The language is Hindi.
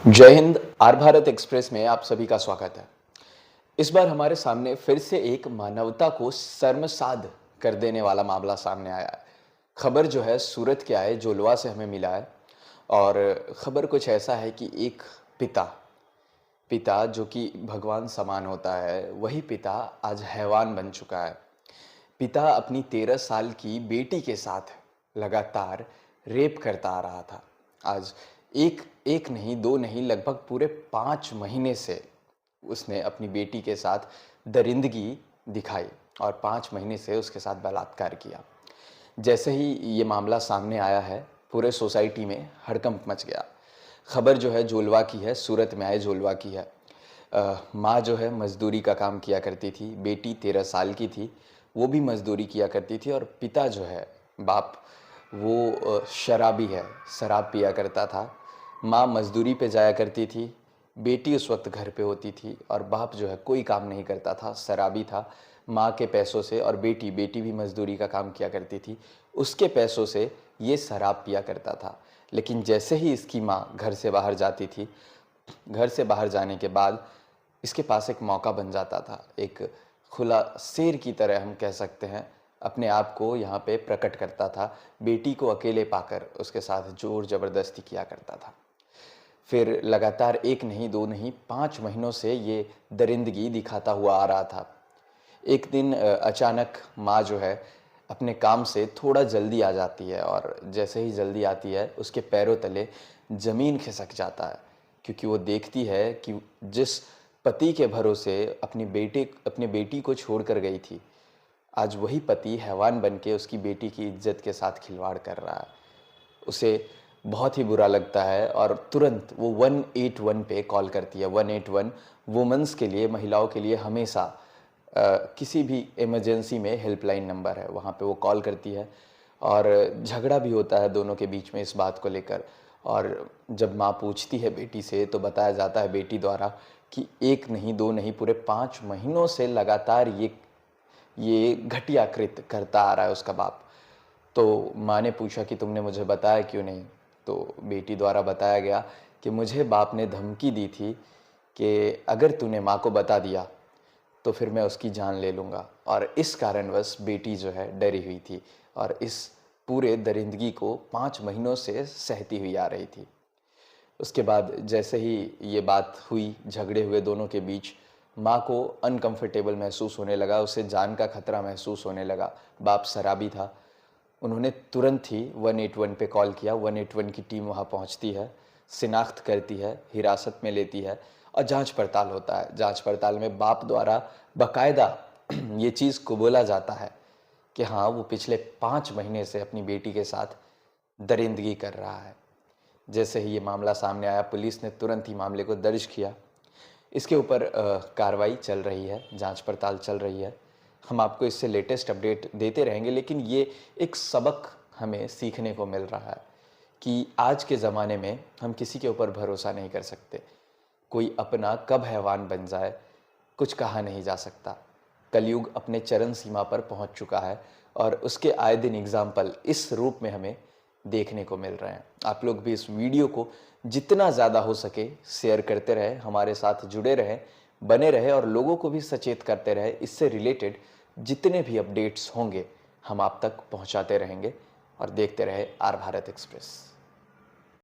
जय हिंद। आर भारत एक्सप्रेस में आप सभी का स्वागत है। इस बार हमारे सामने फिर से एक मानवता को शर्मसार कर देने वाला मामला सामने आया है। खबर जो है सूरत के आए जोलवा से हमें मिला है और खबर कुछ ऐसा है कि एक पिता पिता जो कि भगवान समान होता है, वही पिता आज हैवान बन चुका है। पिता अपनी 13 साल की बेटी के साथ लगातार रेप करता आ रहा था। आज एक एक नहीं, दो नहीं, लगभग पूरे 5 महीने से उसने अपनी बेटी के साथ दरिंदगी दिखाई और 5 महीने से उसके साथ बलात्कार किया। जैसे ही ये मामला सामने आया है, पूरे सोसाइटी में हड़कंप मच गया। खबर जो है जोलवा की है, सूरत में आए जोलवा की है। माँ जो है मज़दूरी का काम किया करती थी, बेटी 13 साल की थी, वो भी मज़दूरी किया करती थी और पिता जो है बाप, वो शराबी है, शराब पिया करता था। माँ मज़दूरी पे जाया करती थी, बेटी उस वक्त घर पे होती थी और बाप जो है कोई काम नहीं करता था, शराबी था। माँ के पैसों से और बेटी बेटी भी मज़दूरी का काम किया करती थी, उसके पैसों से ये शराब पिया करता था। लेकिन जैसे ही इसकी माँ घर से बाहर जाती थी, घर से बाहर जाने के बाद इसके पास एक मौका बन जाता था। एक खुला शेर की तरह हम कह सकते हैं, अपने आप को यहाँ पे प्रकट करता था। बेटी को अकेले पाकर उसके साथ जोर ज़बरदस्ती किया करता था। फिर लगातार एक नहीं, दो नहीं, 5 महीनों से ये दरिंदगी दिखाता हुआ आ रहा था। एक दिन अचानक माँ जो है अपने काम से थोड़ा जल्दी आ जाती है और जैसे ही जल्दी आती है, उसके पैरों तले ज़मीन खिसक जाता है, क्योंकि वो देखती है कि जिस पति के भरोसे अपनी बेटी को छोड़ कर गई थी, आज वही पति हैवान बन के उसकी बेटी की इज्जत के साथ खिलवाड़ कर रहा है। उसे बहुत ही बुरा लगता है और तुरंत वो 181 पे कॉल करती है। 181 वुमेन्स के लिए, महिलाओं के लिए हमेशा किसी भी इमरजेंसी में हेल्पलाइन नंबर है, वहाँ पे वो कॉल करती है और झगड़ा भी होता है दोनों के बीच में इस बात को लेकर। और जब माँ पूछती है बेटी से, तो बताया जाता है बेटी द्वारा कि एक नहीं, दो नहीं, पूरे 5 महीनों से लगातार ये घटिया कृत्य करता आ रहा है उसका बाप। तो माँ ने पूछा कि तुमने मुझे बताया क्यों नहीं? तो बेटी द्वारा बताया गया कि मुझे बाप ने धमकी दी थी कि अगर तूने माँ को बता दिया तो फिर मैं उसकी जान ले लूँगा। और इस कारणवश बेटी जो है डरी हुई थी और इस पूरे दरिंदगी को 5 महीनों से सहती हुई आ रही थी। उसके बाद जैसे ही ये बात हुई, झगड़े हुए दोनों के बीच, माँ को अनकंफर्टेबल महसूस होने लगा, उसे जान का खतरा महसूस होने लगा। बाप शराबी था। उन्होंने तुरंत ही 181 पे कॉल किया। 181 की टीम वहाँ पहुँचती है, शिनाख्त करती है, हिरासत में लेती है और जांच पड़ताल होता है। जांच पड़ताल में बाप द्वारा बाकायदा ये चीज़ कबूला जाता है कि हाँ, वो पिछले 5 महीने से अपनी बेटी के साथ दरिंदगी कर रहा है। जैसे ही ये मामला सामने आया, पुलिस ने तुरंत ही मामले को दर्ज किया। इसके ऊपर कार्रवाई चल रही है, जांच पड़ताल चल रही है। हम आपको इससे लेटेस्ट अपडेट देते रहेंगे, लेकिन ये एक सबक हमें सीखने को मिल रहा है कि आज के ज़माने में हम किसी के ऊपर भरोसा नहीं कर सकते। कोई अपना कब हैवान बन जाए, कुछ कहा नहीं जा सकता। कलयुग अपने चरम सीमा पर पहुंच चुका है और उसके आए दिन एग्जाम्पल इस रूप में हमें देखने को मिल रहे हैं। आप लोग भी इस वीडियो को जितना ज़्यादा हो सके शेयर करते रहे, हमारे साथ जुड़े रहें, बने रहे और लोगों को भी सचेत करते रहे। इससे रिलेटेड जितने भी अपडेट्स होंगे हम आप तक पहुंचाते रहेंगे और देखते रहे आर भारत एक्सप्रेस।